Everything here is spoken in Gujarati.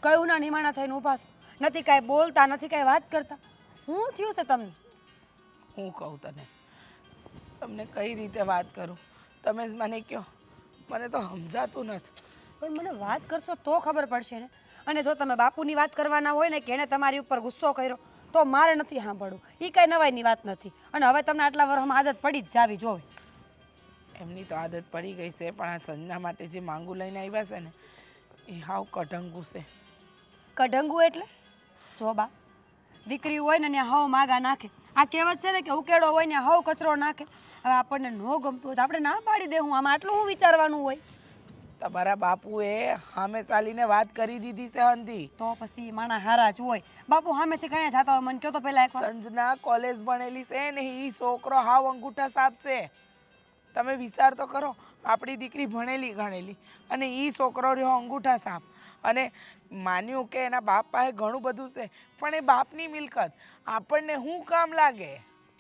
કયું ના નિમાણા થઈને ઊભા છો? નથી કાંઈ બોલતા, નથી કાંઈ વાત કરતા. શું થયું છે તમને? હું કહું તને, તમને કઈ રીતે વાત કરું? તમે જ મને કહો, મને તો સમજાતું નથી. પણ મને વાત કરશો તો ખબર પડશે ને. અને જો તમે બાપુની વાત કરવાના હોય ને કે એણે તમારી ઉપર ગુસ્સો કર્યો, તો મારે નથી સાંભળવું. એ કાંઈ નવાઈની વાત નથી. અને હવે તમને આટલા વર્ષમાં આદત પડી જ જાવી જોવે. એમની તો આદત પડી ગઈ છે, પણ આ સંજના માટે જે માંગુ લઈને આવ્યા છે ને એ હાવ કઢંગું છે. કઢંગું એટલે? જો બા, દીકરી હોય ને ત્યાં હવ માગા નાખે. આ કહેવત છે ને કે ઉકેડો હોય ને હવ કચરો નાખે. હવે આપણને ન ગમતું હોય તો આપણે ના પાડી દેવું. આમાં આટલું શું વિચારવાનું હોય? તમારા બાપુએ સામે ચાલીને વાત કરી દીધી છે હંધી. તો પછી માણા હારા જ હોય. બાપુ સામેથી કયા જતા હોય મને કહો તો પહેલા એકવાર. સંજના કોલેજ ભણેલી છે ને એ છોકરો હાવ અંગૂઠા સાપ છે. તમે વિચાર તો કરો, આપણી દીકરી ભણેલી ગણેલી અને એ છોકરો રહ્યો અંગૂઠા સાપ. અને માન્યું કે એના બાપ પાસે ઘણું બધું છે, પણ એ બાપની મિલકત આપણને શું કામ લાગે?